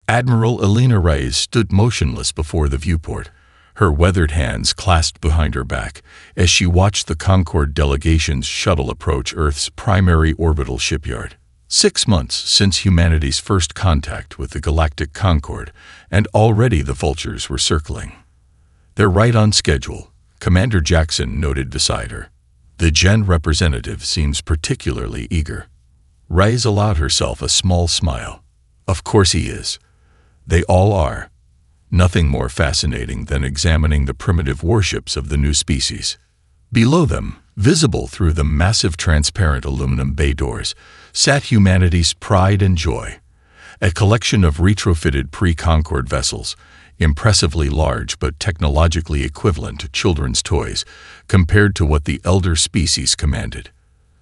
Admiral Elena Reyes stood motionless before the viewport, her weathered hands clasped behind her back, as she watched the Concorde delegation's shuttle approach Earth's primary orbital shipyard. 6 months since humanity's first contact with the Galactic Concorde, and already the vultures were circling. "They're right on schedule," Commander Jackson noted beside her. "The Gen representative seems particularly eager." Reyes allowed herself a small smile. "Of course he is. They all are. Nothing more fascinating than examining the primitive warships of the new species." Below them, visible through the massive transparent aluminum bay doors, sat humanity's pride and joy. A collection of retrofitted pre-Concorde vessels, impressively large but technologically equivalent to children's toys compared to what the elder species commanded.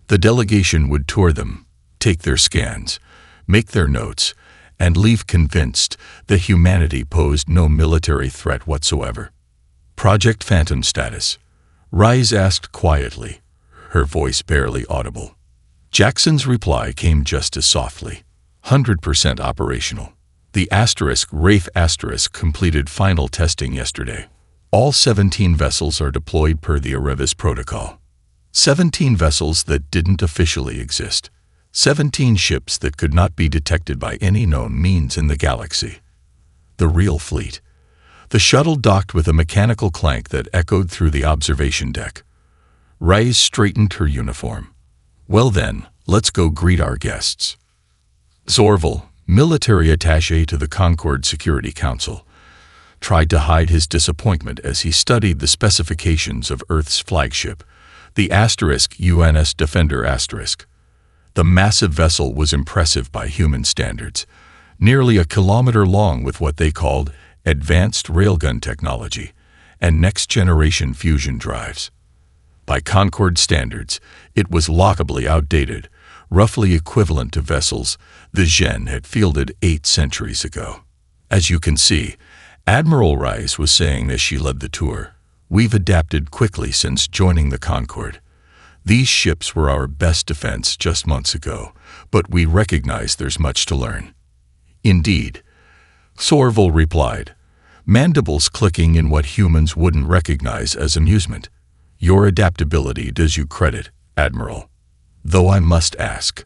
The delegation would tour them, take their scans, make their notes, and leave convinced that humanity posed no military threat whatsoever. "Project Phantom status?" Reyes asked quietly, her voice barely audible. Jackson's reply came just as softly. 100% operational. The Wraith completed final testing yesterday. All 17 vessels are deployed per the Arevis protocol. 17 vessels that didn't officially exist. 17 ships that could not be detected by any known means in the galaxy. The real fleet. The shuttle docked with a mechanical clank that echoed through the observation deck. Reyes straightened her uniform. "Well then, let's go greet our guests." Zorval, military attaché to the Concorde Security Council, tried to hide his disappointment as he studied the specifications of Earth's flagship, the UNS Defender *. The massive vessel was impressive by human standards, nearly a kilometer long with what they called advanced railgun technology and next-generation fusion drives. By Concorde standards, it was laughably outdated, roughly equivalent to vessels the Gen had fielded 8 centuries ago. As you can see, Admiral Reyes was saying as she led the tour, "We've adapted quickly since joining the Concorde. These ships were our best defense just months ago, but we recognize there's much to learn." "Indeed," Zorval replied, mandibles clicking in what humans wouldn't recognize as amusement. "Your adaptability does you credit, Admiral. Though I must ask,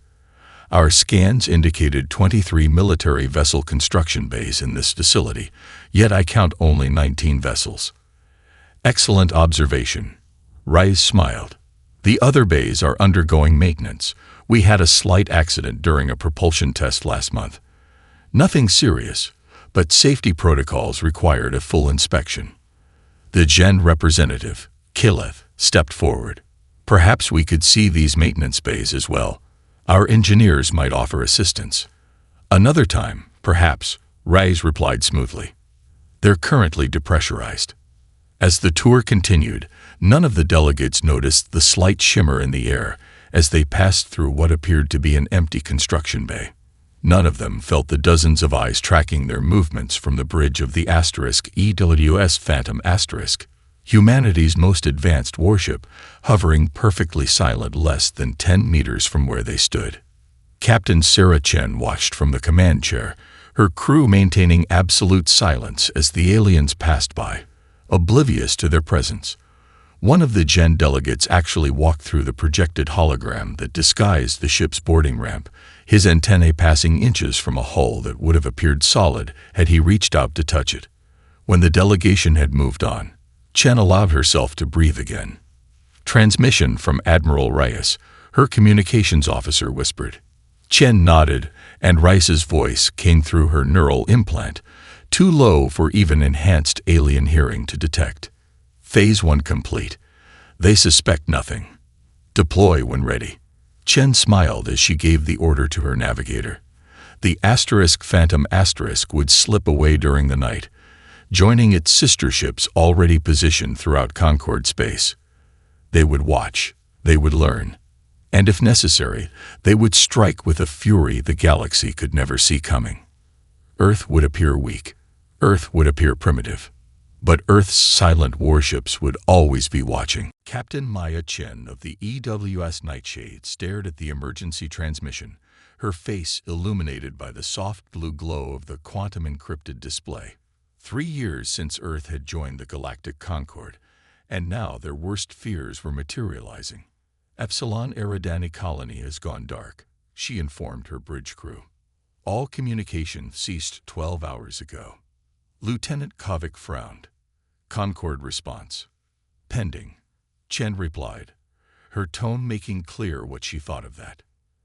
our scans indicated 23 military vessel construction bays in this facility, yet I count only 19 vessels." "Excellent observation." Reyes smiled. "The other bays are undergoing maintenance. We had a slight accident during a propulsion test last month. Nothing serious, but safety protocols required a full inspection." The Gen representative, Killeth, stepped forward. "Perhaps we could see these maintenance bays as well. Our engineers might offer assistance." "Another time, perhaps," Reyes replied smoothly. "They're currently depressurized." As the tour continued, none of the delegates noticed the slight shimmer in the air as they passed through what appeared to be an empty construction bay. None of them felt the dozens of eyes tracking their movements from the bridge of the EWS Phantom *, humanity's most advanced warship, hovering perfectly silent less than 10 meters from where they stood. Captain Sarah Chen watched from the command chair, her crew maintaining absolute silence as the aliens passed by, oblivious to their presence. One of the Gen delegates actually walked through the projected hologram that disguised the ship's boarding ramp, his antennae passing inches from a hull that would have appeared solid had he reached out to touch it. When the delegation had moved on, Chen allowed herself to breathe again. "Transmission from Admiral Reyes," her communications officer whispered. Chen nodded, and Reyes's voice came through her neural implant, too low for even enhanced alien hearing to detect. "Phase 1 complete. They suspect nothing. Deploy when ready." Chen smiled as she gave the order to her navigator. The Phantom * would slip away during the night, joining its sister ships already positioned throughout Concorde space. They would watch, they would learn, and if necessary, they would strike with a fury the galaxy could never see coming. Earth would appear weak. Earth would appear primitive. But Earth's silent warships would always be watching. Captain Maya Chen of the EWS Nightshade stared at the emergency transmission, her face illuminated by the soft blue glow of the quantum-encrypted display. 3 years since Earth had joined the Galactic Concord, and now their worst fears were materializing. Epsilon Eridani colony has gone dark, she informed her bridge crew. All communication ceased 12 hours ago. Lieutenant Kovic frowned. Concord response. Pending. Chen replied, her tone making clear what she thought of that.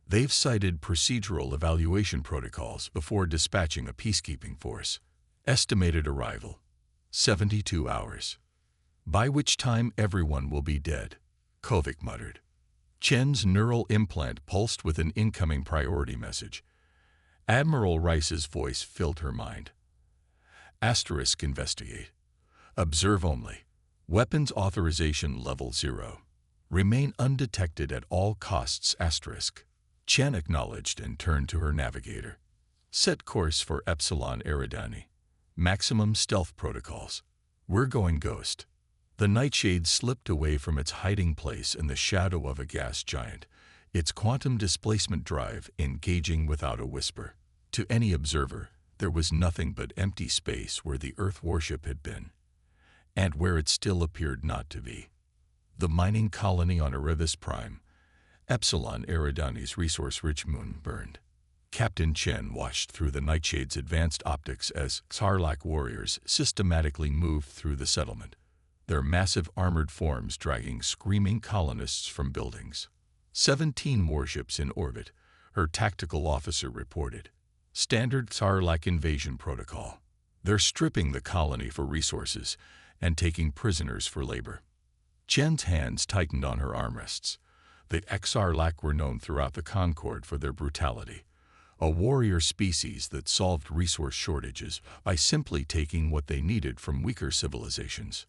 They've cited procedural evaluation protocols before dispatching a peacekeeping force. Estimated arrival, 72 hours. By which time everyone will be dead, Kovic muttered. Chen's neural implant pulsed with an incoming priority message. Admiral Rice's voice filled her mind. Asterisk investigate. Observe only. Weapons authorization level 0. Remain undetected at all costs asterisk. Chen acknowledged and turned to her navigator. Set course for Epsilon Eridani. Maximum stealth protocols. We're going ghost. The nightshade slipped away from its hiding place in the shadow of a gas giant, its quantum displacement drive engaging without a whisper. To any observer, there was nothing but empty space where the Earth warship had been, and where it still appeared not to be. The mining colony on Erebus Prime, Epsilon Eridani's resource-rich moon, burned. Captain Chen watched through the Nightshade's advanced optics as Sarlacc warriors systematically moved through the settlement, their massive armored forms dragging screaming colonists from buildings. 17 warships in orbit, her tactical officer reported. Standard Sarlacc invasion protocol. They're stripping the colony for resources and taking prisoners for labor. Chen's hands tightened on her armrests. The Sarlacc were known throughout the Concord for their brutality, a warrior species that solved resource shortages by simply taking what they needed from weaker civilizations.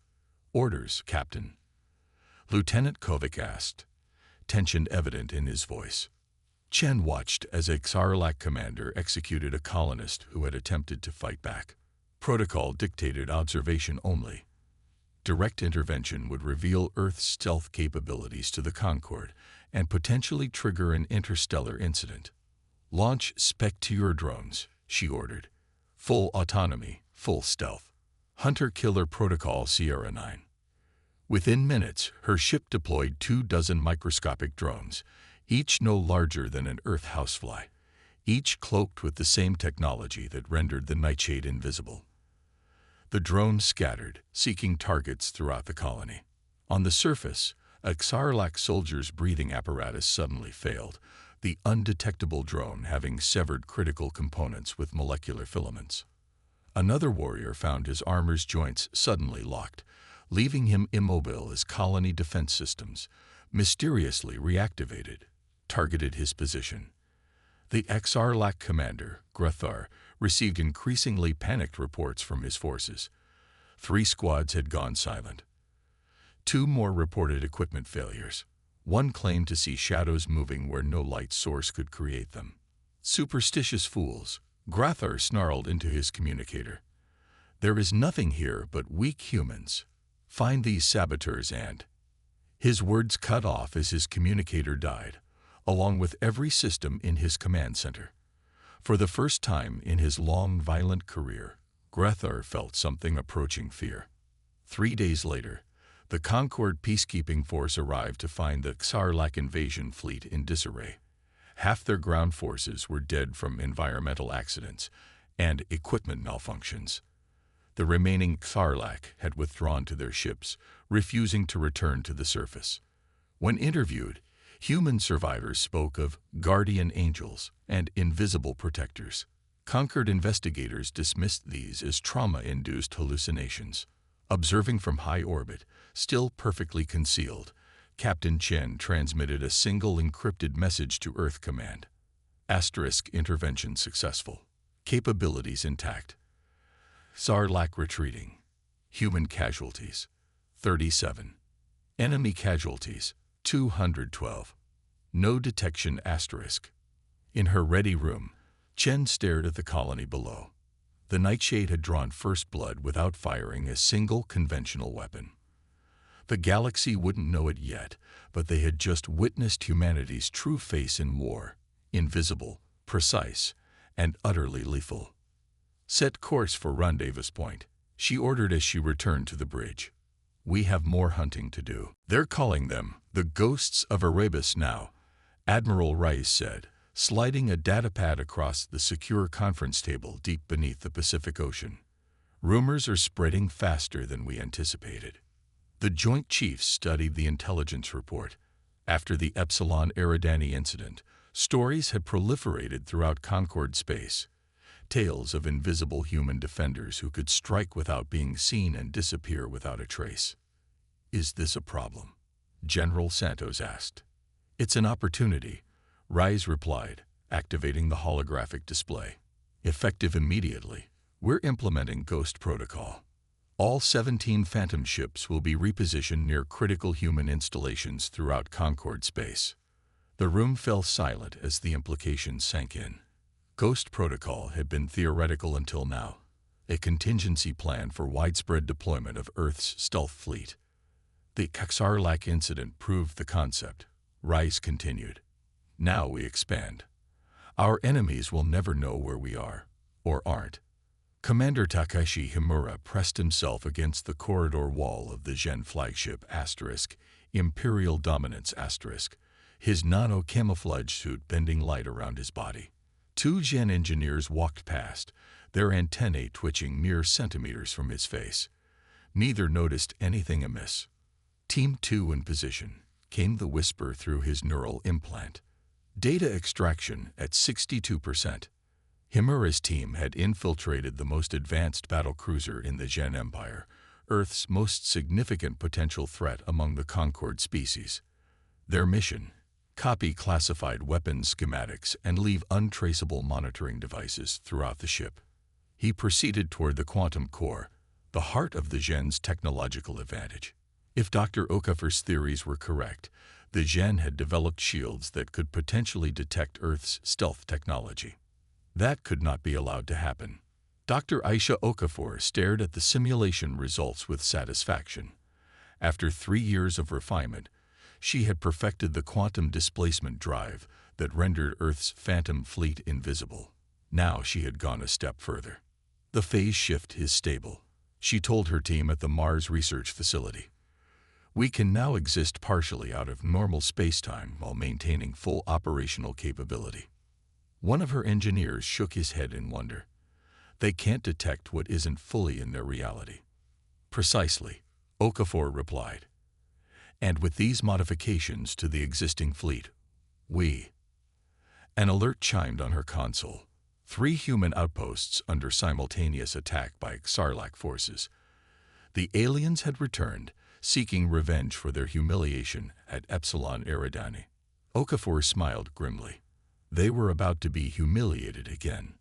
Orders, Captain. Lieutenant Kovic asked, tension evident in his voice. Chen watched as a Sarlacc commander executed a colonist who had attempted to fight back. Protocol dictated observation only. Direct intervention would reveal Earth's stealth capabilities to the Concord and potentially trigger an interstellar incident. Launch Spectre drones, she ordered. Full autonomy, full stealth. Hunter-killer protocol Sierra 9. Within minutes, her ship deployed 24 microscopic drones, each no larger than an Earth housefly, each cloaked with the same technology that rendered the Nightshade invisible. The drones scattered, seeking targets throughout the colony. On the surface, a Sarlacc soldier's breathing apparatus suddenly failed, the undetectable drone having severed critical components with molecular filaments. Another warrior found his armor's joints suddenly locked, leaving him immobile as colony defense systems, mysteriously reactivated, targeted his position. The Sarlacc commander, Grethar, received increasingly panicked reports from his forces. 3 squads had gone silent. 2 more reported equipment failures. 1 claimed to see shadows moving where no light source could create them. Superstitious fools, Grethar snarled into his communicator. There is nothing here but weak humans. Find these saboteurs and... His words cut off as his communicator died, along with every system in his command center. For the first time in his long, violent career, Grethar felt something approaching fear. 3 days later, the Concord peacekeeping force arrived to find the Sarlacc invasion fleet in disarray. Half their ground forces were dead from environmental accidents and equipment malfunctions. The remaining Sarlacc had withdrawn to their ships, refusing to return to the surface. When interviewed, human survivors spoke of guardian angels and invisible protectors. Concord investigators dismissed these as trauma-induced hallucinations. Observing from high orbit, still perfectly concealed, Captain Chen transmitted a single encrypted message to Earth Command. Asterisk intervention successful. Capabilities intact. Sarlacc retreating. Human casualties, 37. Enemy casualties, 212. No detection asterisk. In her ready room, Chen stared at the colony below. The Nightshade had drawn first blood without firing a single conventional weapon. The galaxy wouldn't know it yet, but they had just witnessed humanity's true face in war, invisible, precise, and utterly lethal. "Set course for rendezvous point," she ordered as she returned to the bridge. "We have more hunting to do." "They're calling them the Ghosts of Erebus now," Admiral Rice said, sliding a datapad across the secure conference table deep beneath the Pacific Ocean. "Rumors are spreading faster than we anticipated." The Joint Chiefs studied the intelligence report. After the Epsilon Eridani incident, stories had proliferated throughout Concord space. Tales of invisible human defenders who could strike without being seen and disappear without a trace. "Is this a problem?" General Santos asked. "It's an opportunity," Rise replied, activating the holographic display. "Effective immediately. We're implementing Ghost Protocol. All 17 Phantom ships will be repositioned near critical human installations throughout Concord space." The room fell silent as the implications sank in. Ghost Protocol had been theoretical until now, a contingency plan for widespread deployment of Earth's stealth fleet. The Kaxarlak incident proved the concept, Rice continued. "Now we expand. Our enemies will never know where we are, or aren't." Commander Takeshi Himura pressed himself against the corridor wall of the Gen flagship *, Imperial Dominance *, his nano-camouflage suit bending light around his body. 2 Gen engineers walked past, their antennae twitching mere centimeters from his face. Neither noticed anything amiss. "Team 2 in position," came the whisper through his neural implant. "Data extraction at 62%. Himura's team had infiltrated the most advanced battlecruiser in the Gen Empire, Earth's most significant potential threat among the Concord species. Their mission: copy classified weapons schematics and leave untraceable monitoring devices throughout the ship. He proceeded toward the quantum core, the heart of the Gen's technological advantage. If Dr. Okafor's theories were correct, the Gen had developed shields that could potentially detect Earth's stealth technology. That could not be allowed to happen. Dr. Aisha Okafor stared at the simulation results with satisfaction. After 3 years of refinement, she had perfected the quantum displacement drive that rendered Earth's phantom fleet invisible. Now she had gone a step further. "The phase shift is stable," she told her team at the Mars Research Facility. "We can now exist partially out of normal spacetime while maintaining full operational capability." One of her engineers shook his head in wonder. "They can't detect what isn't fully in their reality." "Precisely," Okafor replied. "And with these modifications to the existing fleet, we—" An alert chimed on her console. 3 human outposts under simultaneous attack by Xarlak forces. The aliens had returned, seeking revenge for their humiliation at Epsilon Eridani. Okafor smiled grimly. They were about to be humiliated again.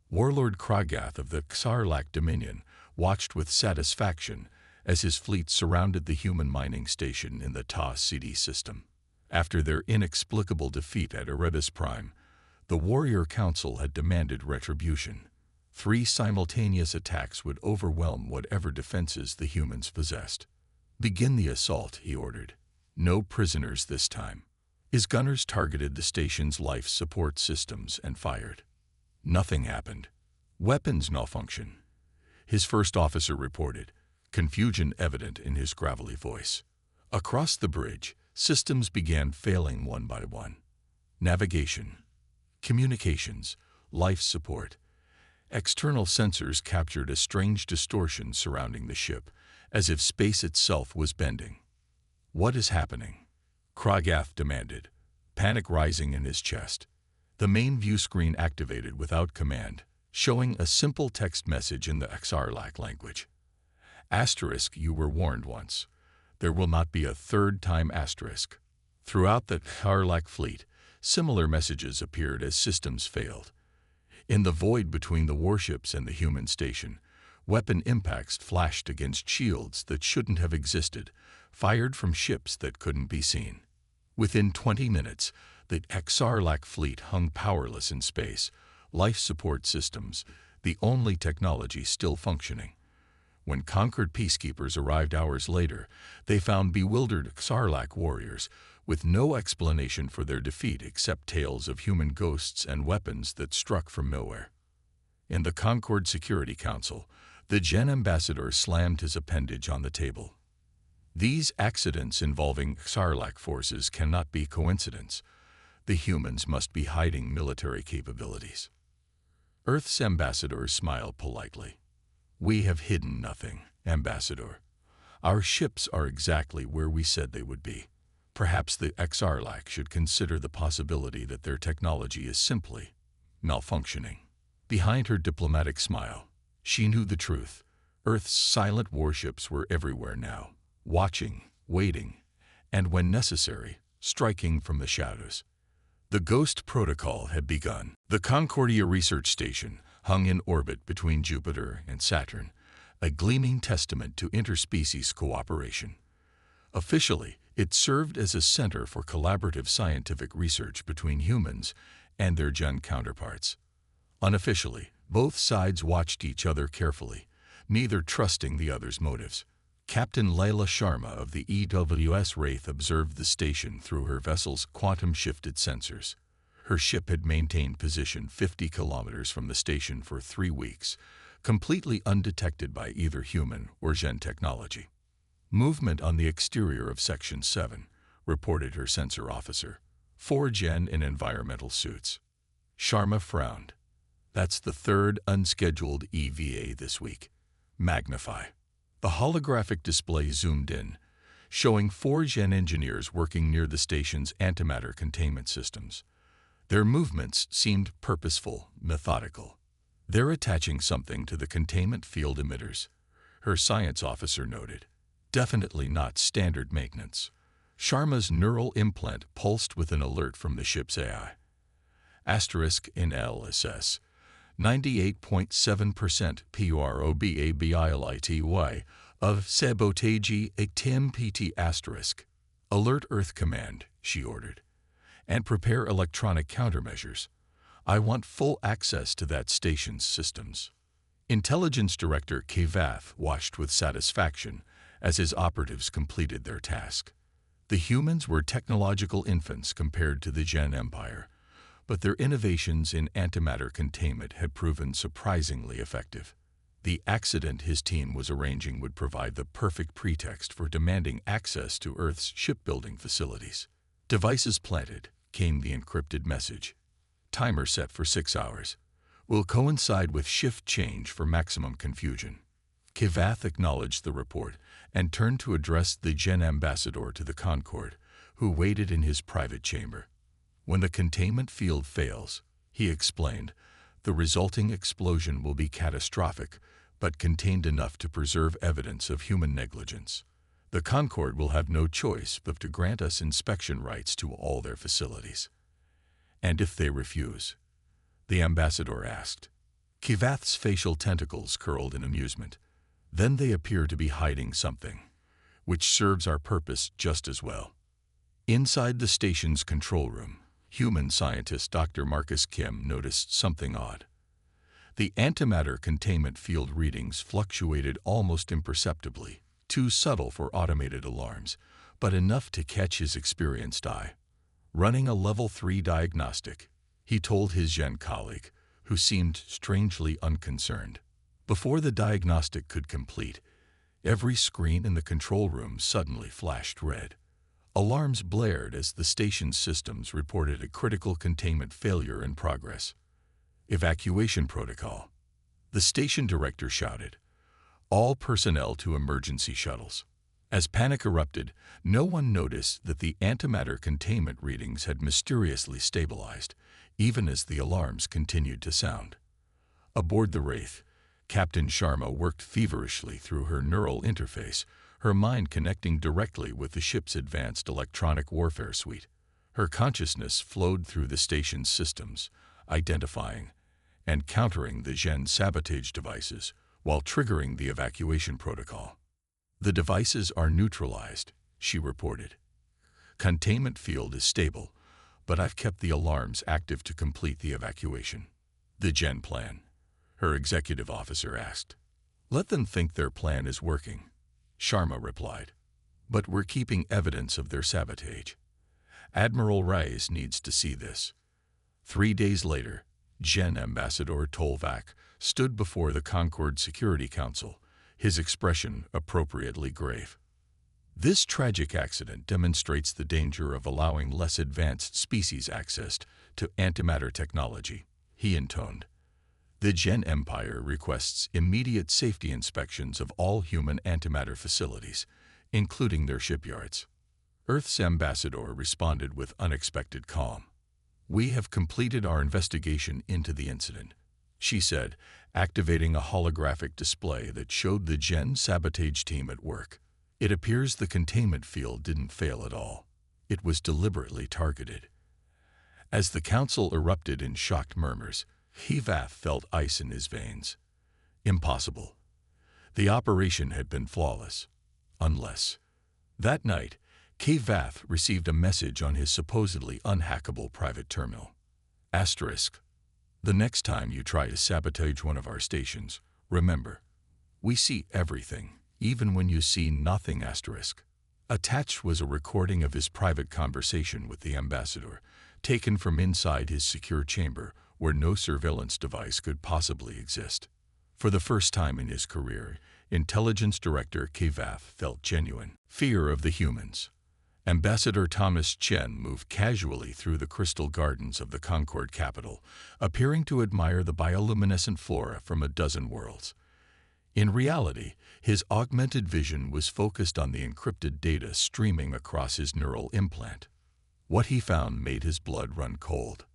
Warlord Kragath of the Xarlak Dominion watched with satisfaction as his fleet surrounded the human mining station in the Ta-CD system. After their inexplicable defeat at Erebus Prime, the Warrior Council had demanded retribution. 3 simultaneous attacks would overwhelm whatever defenses the humans possessed. "Begin the assault," he ordered. "No prisoners this time." His gunners targeted the station's life support systems and fired. Nothing happened. "Weapons malfunction," his first officer reported, confusion evident in his gravelly voice. Across the bridge, systems began failing one by one. Navigation, communications, life support. External sensors captured a strange distortion surrounding the ship, as if space itself was bending. "What is happening?" Kragath demanded, panic rising in his chest. The main view screen activated without command, showing a simple text message in the Xarlak language. *, you were warned once. There will not be a third time *. Throughout the Xarlak fleet, similar messages appeared as systems failed. In the void between the warships and the human station, weapon impacts flashed against shields that shouldn't have existed, fired from ships that couldn't be seen. Within 20 minutes, the Xarlak fleet hung powerless in space, life support systems, the only technology still functioning. When conquered peacekeepers arrived hours later, they found bewildered Sarlacc warriors with no explanation for their defeat except tales of human ghosts and weapons that struck from nowhere. In the Concord Security Council, the Gen ambassador slammed his appendage on the table. These accidents involving Sarlacc forces cannot be coincidence. The humans must be hiding military capabilities. Earth's ambassador smiled politely. We have hidden nothing, Ambassador. Our ships are exactly where we said they would be. Perhaps the Sarlacc should consider the possibility that their technology is simply malfunctioning. Behind her diplomatic smile, she knew the truth. Earth's silent warships were everywhere now, watching, waiting, and when necessary, striking from the shadows. The Ghost Protocol had begun. The Concordia Research Station hung in orbit between Jupiter and Saturn, a gleaming testament to interspecies cooperation. Officially, it served as a center for collaborative scientific research between humans and their Gen counterparts. Unofficially, both sides watched each other carefully, neither trusting the other's motives. Captain Layla Sharma of the EWS Wraith observed the station through her vessel's quantum-shifted sensors. Her ship had maintained position 50 kilometers from the station for 3 weeks, completely undetected by either human or Gen technology. Movement on the exterior of Section 7, reported her sensor officer. 4 Gen in environmental suits. Sharma frowned. That's the 3rd unscheduled EVA this week. Magnify. The holographic display zoomed in, showing 4 Gen engineers working near the station's antimatter containment systems. Their movements seemed purposeful, methodical. They're attaching something to the containment field emitters, her science officer noted. Definitely not standard maintenance. Sharma's neural implant pulsed with an alert from the ship's AI. Asterisk in LSS. 98.7% PROBABILITY of sabotage a TIM PT asterisk. Alert Earth Command, she ordered, and prepare electronic countermeasures. I want full access to that station's systems. Intelligence Director Kavath watched with satisfaction as his operatives completed their task. The humans were technological infants compared to the Gen Empire, but their innovations in antimatter containment had proven surprisingly effective. The accident his team was arranging would provide the perfect pretext for demanding access to Earth's shipbuilding facilities. Devices planted, came the encrypted message. Timer set for 6 hours. Will coincide with shift change for maximum confusion. Kavath acknowledged the report and turned to address the Gen ambassador to the Concorde, who waited in his private chamber. When the containment field fails, he explained, the resulting explosion will be catastrophic, but contained enough to preserve evidence of human negligence. The Concorde will have no choice but to grant us inspection rights to all their facilities. And if they refuse? The ambassador asked. Kavath's facial tentacles curled in amusement. Then they appear to be hiding something, which serves our purpose just as well. Inside the station's control room, human scientist Dr. Marcus Kim noticed something odd. The antimatter containment field readings fluctuated almost imperceptibly, too subtle for automated alarms, but enough to catch his experienced eye. Running a level 3 diagnostic, he told his Gen colleague, who seemed strangely unconcerned. Before the diagnostic could complete, every screen in the control room suddenly flashed red. Alarms blared as the station's systems reported a critical containment failure in progress. Evacuation protocol. The station director shouted. All personnel to emergency shuttles. As panic erupted, no one noticed that the antimatter containment readings had mysteriously stabilized, even as the alarms continued to sound. Aboard the Wraith, Captain Sharma worked feverishly through her neural interface, her mind connecting directly with the ship's advanced electronic warfare suite. Her consciousness flowed through the station's systems, identifying and countering the Gen sabotage devices while triggering the evacuation protocol. The devices are neutralized, she reported. Containment field is stable, but I've kept the alarms active to complete the evacuation. The Gen plan, her executive officer asked. Let them think their plan is working, Sharma replied. But we're keeping evidence of their sabotage. Admiral Reyes needs to see this. 3 days later, Gen Ambassador Tolvac stood before the Concord Security Council, his expression appropriately grave. This tragic accident demonstrates the danger of allowing less advanced species access to antimatter technology, he intoned. The Gen Empire requests immediate safety inspections of all human antimatter facilities, including their shipyards. Earth's ambassador responded with unexpected calm. We have completed our investigation into the incident, she said, activating a holographic display that showed the Gen sabotage team at work. It appears the containment field didn't fail at all. It was deliberately targeted. As the council erupted in shocked murmurs, HFY felt ice in his veins. Impossible. The operation had been flawless. Unless. That night, HFY received a message on his supposedly unhackable private terminal. Asterisk. The next time you try to sabotage one of our stations, remember, we see everything, even when you see nothing. Asterisk. Attached was a recording of his private conversation with the ambassador, taken from inside his secure chamber where no surveillance device could possibly exist. For the first time in his career, Intelligence Director HFY felt genuine fear of the humans. Ambassador Thomas Chen moved casually through the crystal gardens of the Concord capital, appearing to admire the bioluminescent flora from a dozen worlds. In reality, his augmented vision was focused on the encrypted data streaming across his neural implant. What he found made his blood run cold.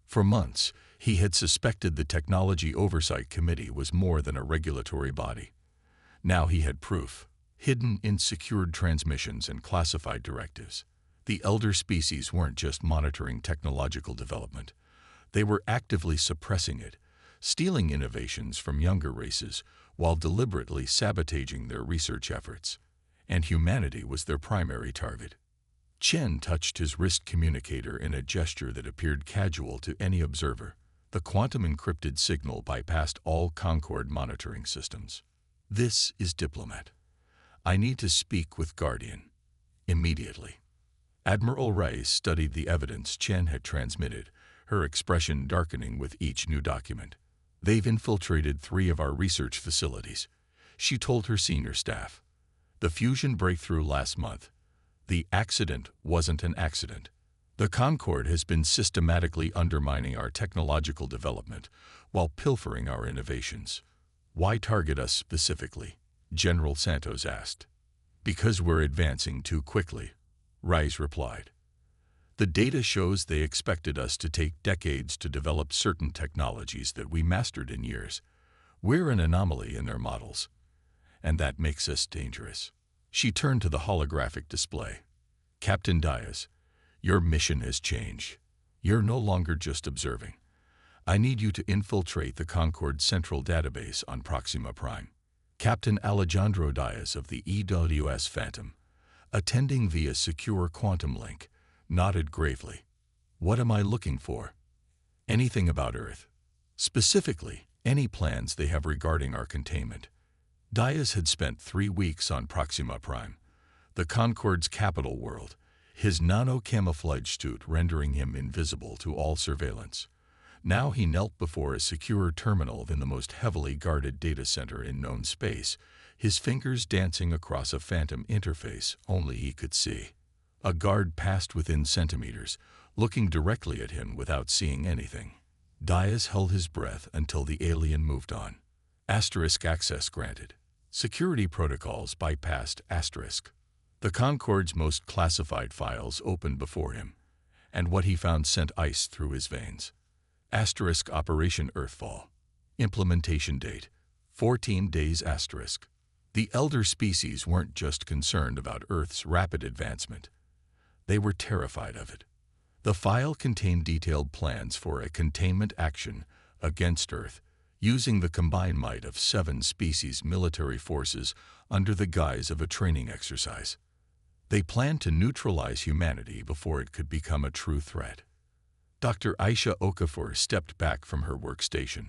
For months, he had suspected the Technology Oversight Committee was more than a regulatory body. Now he had proof, hidden in secured transmissions and classified directives. The elder species weren't just monitoring technological development. They were actively suppressing it, stealing innovations from younger races while deliberately sabotaging their research efforts. And humanity was their primary target. Chen touched his wrist communicator in a gesture that appeared casual to any observer. The quantum-encrypted signal bypassed all Concord monitoring systems. This is Diplomat. I need to speak with Guardian. Immediately. Admiral Reyes studied the evidence Chen had transmitted, her expression darkening with each new document. They've infiltrated 3 of our research facilities, she told her senior staff. The fusion breakthrough last month. The accident wasn't an accident. The Concord has been systematically undermining our technological development while pilfering our innovations. Why target us specifically? General Santos asked. Because we're advancing too quickly, Reyes replied. The data shows they expected us to take decades to develop certain technologies that we mastered in years. We're an anomaly in their models, and that makes us dangerous. She turned to the holographic display. Captain Diaz, your mission has changed. You're no longer just observing. I need you to infiltrate the Concord Central Database on Proxima Prime. Captain Alejandro Diaz of the EWS Phantom, attending via secure quantum link, nodded gravely. What am I looking for? Anything about Earth. Specifically, any plans they have regarding our containment. Diaz had spent 3 weeks on Proxima Prime, the Concord's capital world, his nano-camouflage suit rendering him invisible to all surveillance. Now he knelt before a secure terminal in the most heavily guarded data center in known space, his fingers dancing across a phantom interface only he could see. A guard passed within centimeters, looking directly at him without seeing anything. Diaz held his breath until the alien moved on. Asterisk access granted. Security protocols bypassed asterisk. The Concord's most classified files opened before him, and what he found sent ice through his veins. Asterisk Operation Earthfall. Implementation date, 14 days asterisk. The elder species weren't just concerned about Earth's rapid advancement. They were terrified of it. The file contained detailed plans for a containment action against Earth, using the combined might of 7 species military forces under the guise of a training exercise. They planned to neutralize humanity before it could become a true threat. Dr. Aisha Okafor stepped back from her workstation,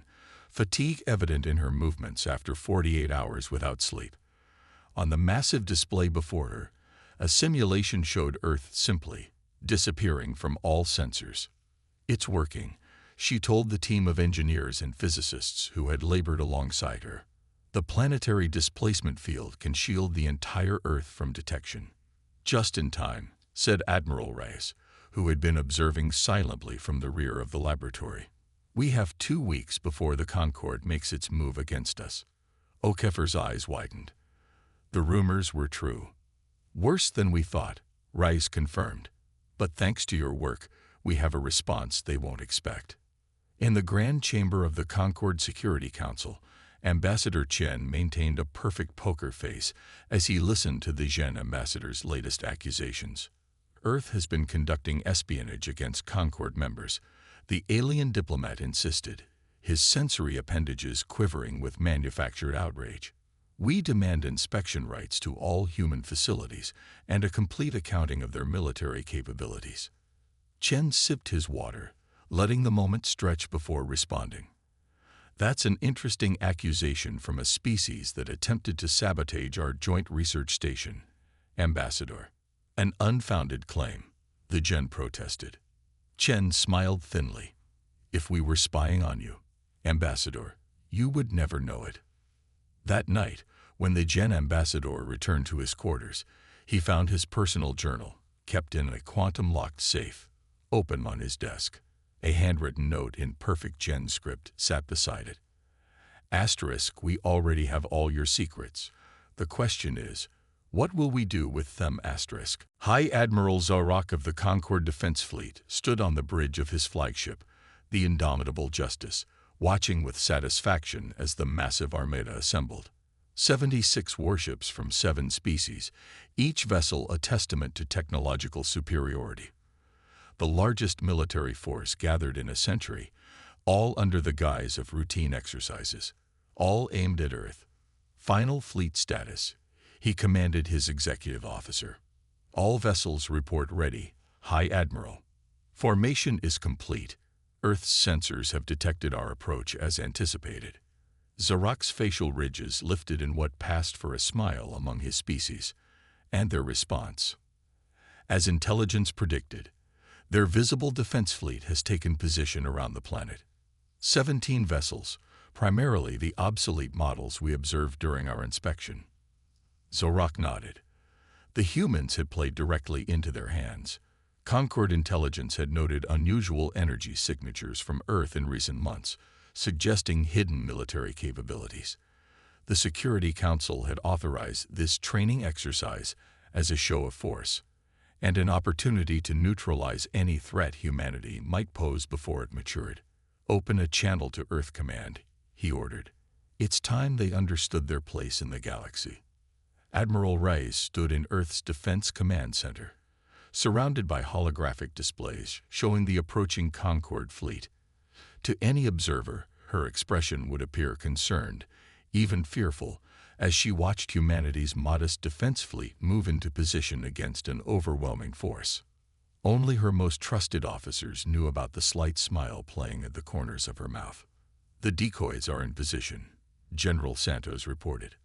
fatigue evident in her movements after 48 hours without sleep. On the massive display before her, a simulation showed Earth simply disappearing from all sensors. "It's working," she told the team of engineers and physicists who had labored alongside her. "The planetary displacement field can shield the entire Earth from detection." "Just in time," said Admiral Reyes, who had been observing silently from the rear of the laboratory. "We have 2 weeks before the Concorde makes its move against us." O'Keefe's eyes widened. The rumors were true. "Worse than we thought," Reyes confirmed. "But thanks to your work, we have a response they won't expect." In the grand chamber of the Concorde Security Council, Ambassador Chen maintained a perfect poker face as he listened to the Zhen ambassador's latest accusations. "Earth has been conducting espionage against Concorde members," the alien diplomat insisted, his sensory appendages quivering with manufactured outrage. "We demand inspection rights to all human facilities and a complete accounting of their military capabilities." Chen sipped his water, letting the moment stretch before responding. "That's an interesting accusation from a species that attempted to sabotage our joint research station, Ambassador." "An unfounded claim," the Gen protested. Chen smiled thinly. "If we were spying on you, Ambassador, you would never know it." That night, when the Gen ambassador returned to his quarters, he found his personal journal, kept in a quantum-locked safe, open on his desk. A handwritten note in perfect Gen script sat beside it. "Asterisk, we already have all your secrets. The question is, what will we do with them?" Asterisk. High Admiral Zorak of the Concorde Defense Fleet stood on the bridge of his flagship, the Indomitable Justice, watching with satisfaction as the massive armada assembled. 76 warships from 7 species, each vessel a testament to technological superiority. The largest military force gathered in a century, all under the guise of routine exercises, all aimed at Earth. "Final fleet status," he commanded his executive officer. "All vessels report ready, High Admiral. Formation is complete. Earth's sensors have detected our approach as anticipated." Zorak's facial ridges lifted in what passed for a smile among his species, and their response. As intelligence predicted, their visible defense fleet has taken position around the planet. 17 vessels, primarily the obsolete models we observed during our inspection. Zorak nodded. The humans had played directly into their hands. Concorde intelligence had noted unusual energy signatures from Earth in recent months, suggesting hidden military capabilities. The Security Council had authorized this training exercise as a show of force, and an opportunity to neutralize any threat humanity might pose before it matured. "Open a channel to Earth Command," he ordered. It's time they understood their place in the galaxy. Admiral Reyes stood in Earth's Defense Command Center, surrounded by holographic displays showing the approaching Concorde fleet. To any observer, her expression would appear concerned, even fearful, as she watched humanity's modest defense fleet move into position against an overwhelming force. Only her most trusted officers knew about the slight smile playing at the corners of her mouth. "The decoys are in position," General Santos reported.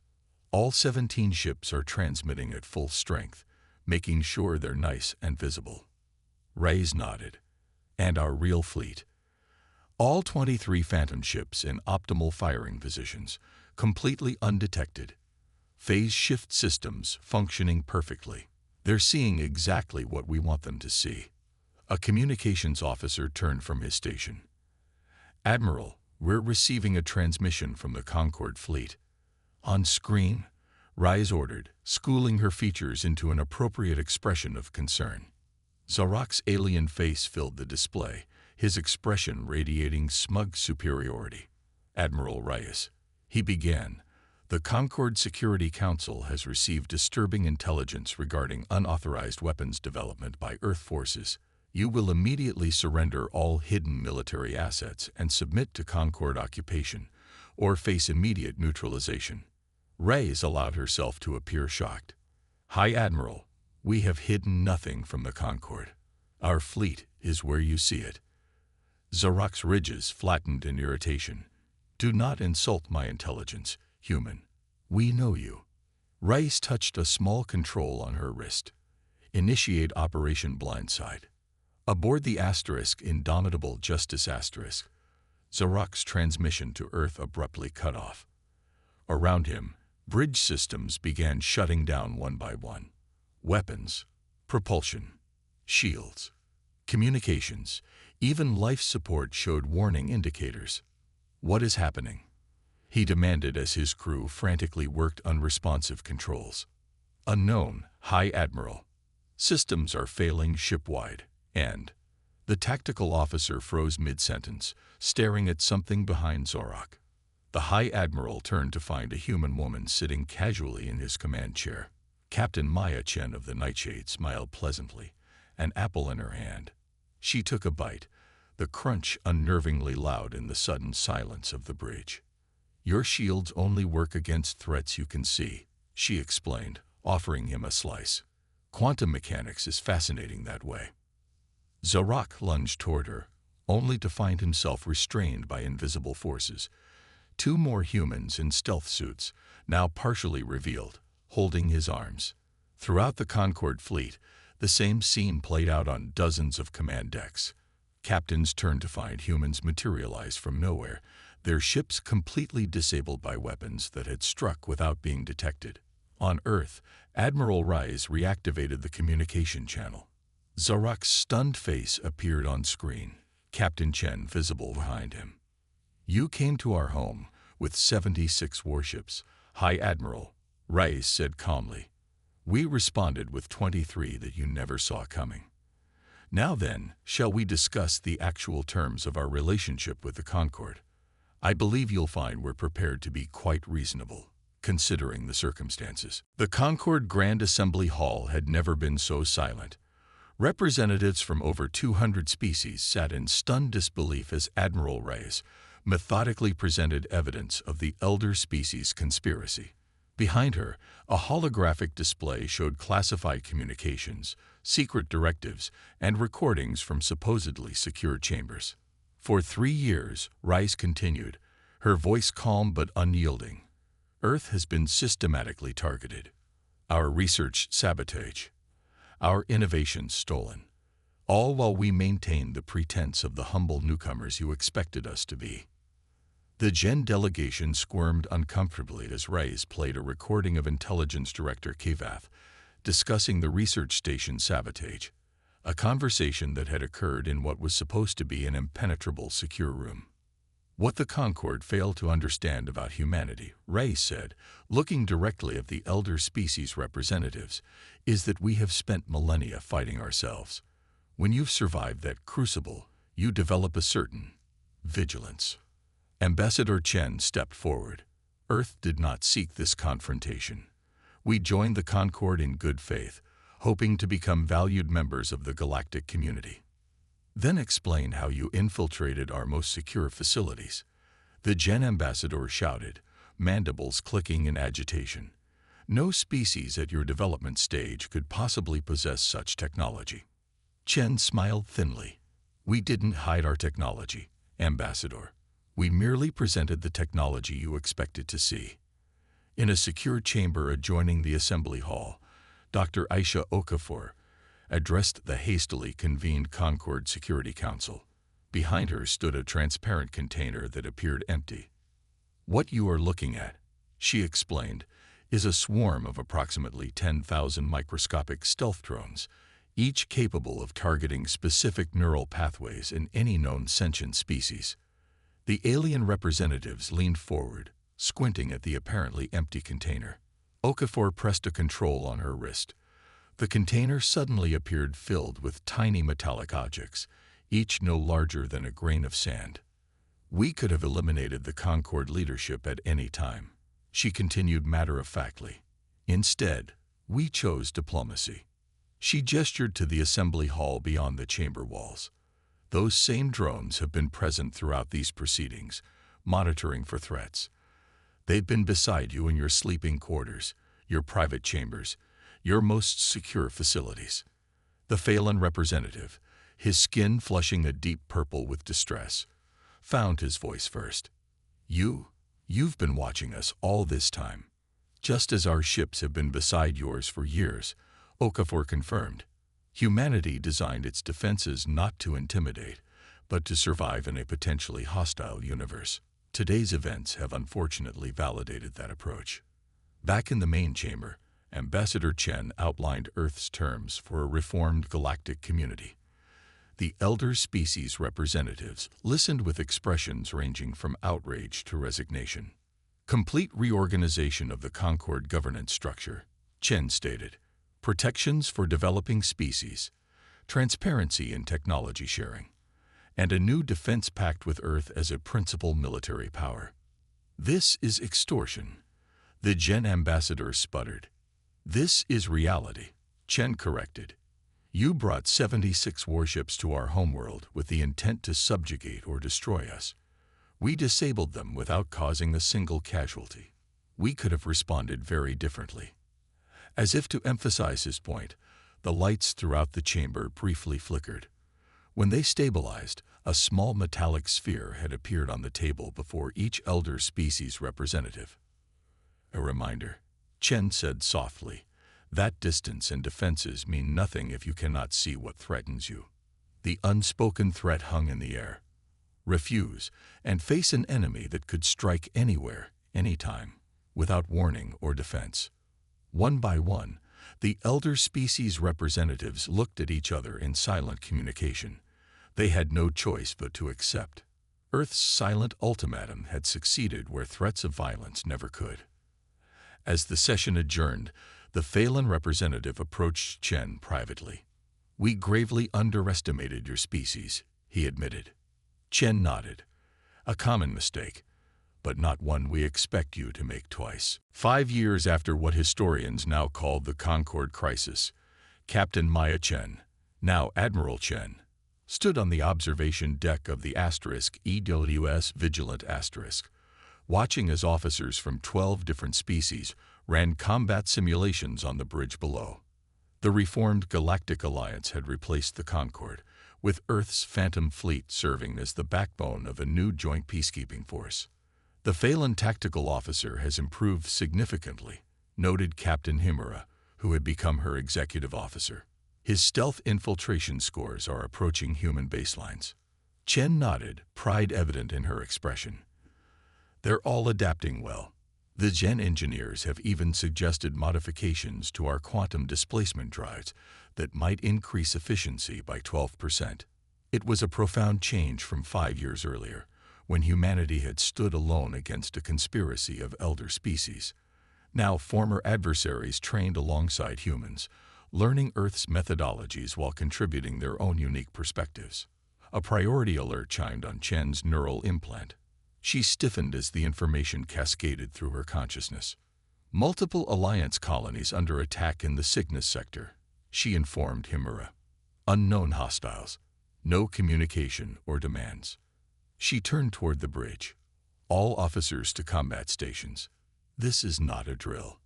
"All 17 ships are transmitting at full strength, making sure they're nice and visible." Reyes nodded. "And our real fleet?" "All 23 Phantom ships in optimal firing positions, completely undetected. Phase shift systems functioning perfectly. They're seeing exactly what we want them to see." A communications officer turned from his station. "Admiral, we're receiving a transmission from the Concorde fleet." "On screen," Reyes ordered, schooling her features into an appropriate expression of concern. Zorak's alien face filled the display, his expression radiating smug superiority. "Admiral Reyes," he began, "the Concorde Security Council has received disturbing intelligence regarding unauthorized weapons development by Earth forces. You will immediately surrender all hidden military assets and submit to Concorde occupation, or face immediate neutralization." Reyes allowed herself to appear shocked. "High Admiral, we have hidden nothing from the Concorde. Our fleet is where you see it." Zorak's ridges flattened in irritation. Do not insult my intelligence, human. We know you. Rice touched a small control on her wrist. Initiate Operation Blindside. Aboard the Indomitable Justice *. Zarok's transmission to Earth abruptly cut off. Around him, bridge systems began shutting down one by one. Weapons, propulsion, shields, communications, even life support showed warning indicators. What is happening? He demanded as his crew frantically worked unresponsive controls. Unknown, High Admiral. Systems are failing shipwide, and... The tactical officer froze mid-sentence, staring at something behind Zarok. The High Admiral turned to find a human woman sitting casually in his command chair. Captain Maya Chen of the Nightshade smiled pleasantly, an apple in her hand. She took a bite, the crunch unnervingly loud in the sudden silence of the bridge. Your shields only work against threats you can see, she explained, offering him a slice. Quantum mechanics is fascinating that way. Zarok lunged toward her, only to find himself restrained by invisible forces. Two more humans in stealth suits, now partially revealed, holding his arms. Throughout the Concorde fleet, the same scene played out on dozens of command decks. Captains turned to find humans materialize from nowhere, their ships completely disabled by weapons that had struck without being detected. On Earth, Admiral Rise reactivated the communication channel. Zarok's stunned face appeared on screen, Captain Chen visible behind him. You came to our home with 76 warships, High Admiral, Rise said calmly. We responded with 23 that you never saw coming. Now then, shall we discuss the actual terms of our relationship with the Concorde? I believe you'll find we're prepared to be quite reasonable, considering the circumstances. The Concorde Grand Assembly Hall had never been so silent. Representatives from over 200 species sat in stunned disbelief as Admiral Reyes methodically presented evidence of the elder species conspiracy. Behind her, a holographic display showed classified communications, secret directives, and recordings from supposedly secure chambers. For 3 years, Rice continued, her voice calm but unyielding. Earth has been systematically targeted. Our research sabotaged. Our innovations stolen, all while we maintained the pretense of the humble newcomers you expected us to be. The Gen delegation squirmed uncomfortably as Reyes played a recording of Intelligence Director Kevath discussing the research station sabotage, a conversation that had occurred in what was supposed to be an impenetrable secure room. What the Concorde failed to understand about humanity, Reyes said, looking directly at the elder species representatives, is that we have spent millennia fighting ourselves. When you've survived that crucible, you develop a certain vigilance. Ambassador Chen stepped forward. Earth did not seek this confrontation. We joined the Concorde in good faith, hoping to become valued members of the galactic community. Then explain how you infiltrated our most secure facilities. The Gen ambassador shouted, mandibles clicking in agitation. No species at your development stage could possibly possess such technology. Chen smiled thinly. We didn't hide our technology, Ambassador. We merely presented the technology you expected to see. In a secure chamber adjoining the assembly hall, Dr. Aisha Okafor addressed the hastily convened Concorde Security Council. Behind her stood a transparent container that appeared empty. What you are looking at, she explained, is a swarm of approximately 10,000 microscopic stealth drones, each capable of targeting specific neural pathways in any known sentient species. The alien representatives leaned forward, squinting at the apparently empty container. Okafor pressed a control on her wrist. The container suddenly appeared filled with tiny metallic objects, each no larger than a grain of sand. We could have eliminated the Concorde leadership at any time, she continued matter-of-factly. Instead, we chose diplomacy. She gestured to the assembly hall beyond the chamber walls. Those same drones have been present throughout these proceedings, monitoring for threats. They've been beside you in your sleeping quarters, your private chambers, your most secure facilities. The Phelan representative, his skin flushing a deep purple with distress, found his voice first. You've been watching us all this time, just as our ships have been beside yours for years, Okafor confirmed. Humanity designed its defenses not to intimidate, but to survive in a potentially hostile universe. Today's events have unfortunately validated that approach. Back in the main chamber, Ambassador Chen outlined Earth's terms for a reformed galactic community. The elder species representatives listened with expressions ranging from outrage to resignation. Complete reorganization of the Concord governance structure, Chen stated. Protections for developing species, transparency in technology sharing, and a new defense pact with Earth as a principal military power. This is extortion, the Gen ambassador sputtered. This is reality, Chen corrected. You brought 76 warships to our homeworld with the intent to subjugate or destroy us. We disabled them without causing a single casualty. We could have responded very differently. As if to emphasize his point, the lights throughout the chamber briefly flickered. When they stabilized, a small metallic sphere had appeared on the table before each elder species representative. A reminder, Chen said softly. That distance and defenses mean nothing if you cannot see what threatens you. The unspoken threat hung in the air. Refuse, and face an enemy that could strike anywhere, anytime, without warning or defense. One by one, the elder species representatives looked at each other in silent communication. They had no choice but to accept. Earth's silent ultimatum had succeeded where threats of violence never could. As the session adjourned, the Phelan representative approached Chen privately. We gravely underestimated your species, he admitted. Chen nodded. A common mistake, but not one we expect you to make twice. 5 years after what historians now call the Concord Crisis, Captain Maya Chen, now Admiral Chen, stood on the observation deck of the *EWS Vigilant *, watching as officers from 12 different species ran combat simulations on the bridge below. The reformed Galactic Alliance had replaced the Concord, with Earth's Phantom Fleet serving as the backbone of a new joint peacekeeping force. The Phelan tactical officer has improved significantly, noted Captain Himura, who had become her executive officer. His stealth infiltration scores are approaching human baselines. Chen nodded, pride evident in her expression. They're all adapting well. The Gen engineers have even suggested modifications to our quantum displacement drives that might increase efficiency by 12%. It was a profound change from 5 years earlier, when humanity had stood alone against a conspiracy of elder species. Now former adversaries trained alongside humans, learning Earth's methodologies while contributing their own unique perspectives. A priority alert chimed on Chen's neural implant. She stiffened as the information cascaded through her consciousness. Multiple Alliance colonies under attack in the Cygnus sector, she informed Himura. Unknown hostiles. No communication or demands. She turned toward the bridge. All officers to combat stations. This is not a drill.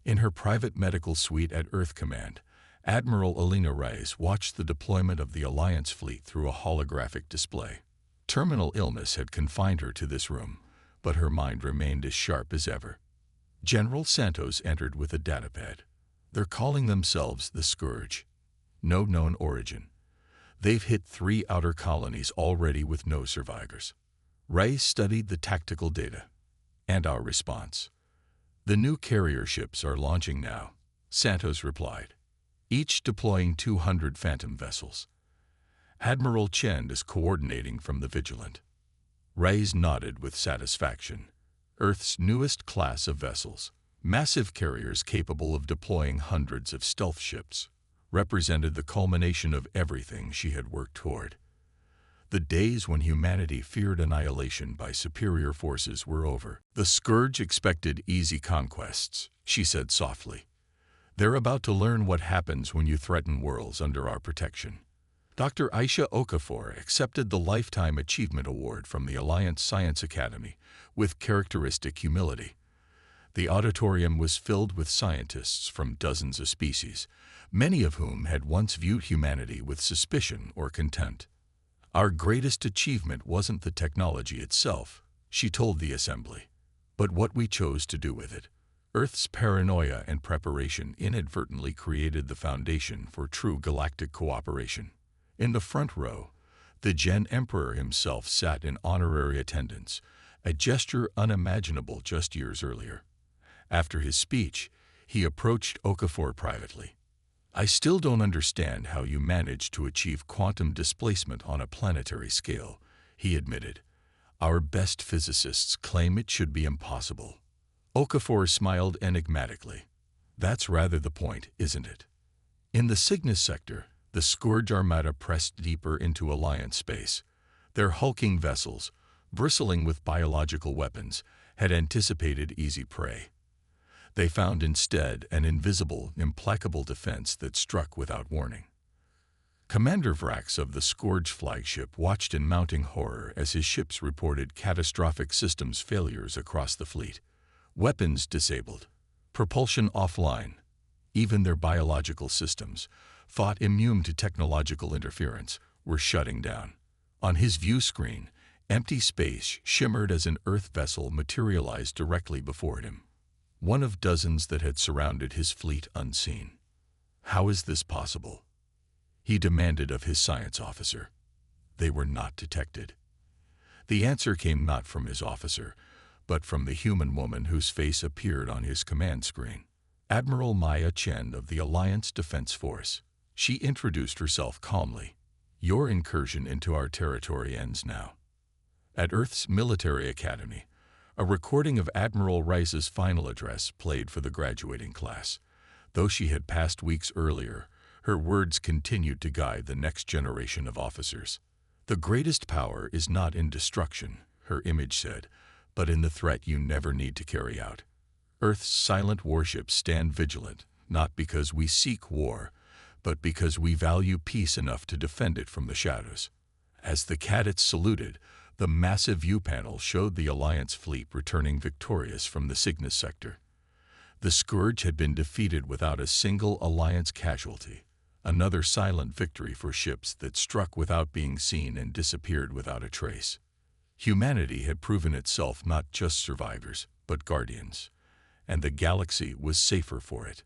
In her private medical suite at Earth Command, Admiral Alina Reyes watched the deployment of the Alliance fleet through a holographic display. Terminal illness had confined her to this room, but her mind remained as sharp as ever. General Santos entered with a datapad. They're calling themselves the Scourge. No known origin. They've hit 3 outer colonies already with no survivors. Reyes studied the tactical data. And our response. The new carrier ships are launching now, Santos replied, each deploying 200 Phantom vessels. Admiral Chen is coordinating from the Vigilant. Reyes nodded with satisfaction. Earth's newest class of vessels, massive carriers capable of deploying hundreds of stealth ships, represented the culmination of everything she had worked toward. The days when humanity feared annihilation by superior forces were over. The Scourge expected easy conquests, she said softly. They're about to learn what happens when you threaten worlds under our protection. Dr. Aisha Okafor accepted the Lifetime Achievement Award from the Alliance Science Academy with characteristic humility. The auditorium was filled with scientists from dozens of species, many of whom had once viewed humanity with suspicion or contempt. Our greatest achievement wasn't the technology itself, she told the assembly. But what we chose to do with it. Earth's paranoia and preparation inadvertently created the foundation for true galactic cooperation. In the front row, the Gen Emperor himself sat in honorary attendance, a gesture unimaginable just years earlier. After his speech, he approached Okafor privately. I still don't understand how you managed to achieve quantum displacement on a planetary scale, he admitted. Our best physicists claim it should be impossible. Okafor smiled enigmatically. That's rather the point, isn't it? In the Cygnus sector, the Scourge Armada pressed deeper into Alliance space. Their hulking vessels, bristling with biological weapons, had anticipated easy prey. They found instead an invisible, implacable defense that struck without warning. Commander Vrax of the Scourge flagship watched in mounting horror as his ships reported catastrophic systems failures across the fleet. Weapons disabled, propulsion offline. Even their biological systems, thought immune to technological interference, were shutting down. On his view screen, empty space shimmered as an Earth vessel materialized directly before him. One of dozens that had surrounded his fleet unseen. How is this possible? He demanded of his science officer. They were not detected. The answer came not from his officer, but from the human woman whose face appeared on his command screen. Admiral Maya Chen of the Alliance Defense Force. She introduced herself calmly. Your incursion into our territory ends now. At Earth's military academy, a recording of Admiral Rice's final address played for the graduating class. Though she had passed weeks earlier, her words continued to guide the next generation of officers. The greatest power is not in destruction, her image said, but in the threat you never need to carry out. Earth's silent warships stand vigilant, not because we seek war, but because we value peace enough to defend it from the shadows. As the cadets saluted, the massive view panel showed the Alliance fleet returning victorious from the Cygnus sector. The Scourge had been defeated without a single Alliance casualty, another silent victory for ships that struck without being seen and disappeared without a trace. Humanity had proven itself not just survivors, but guardians, and the galaxy was safer for it.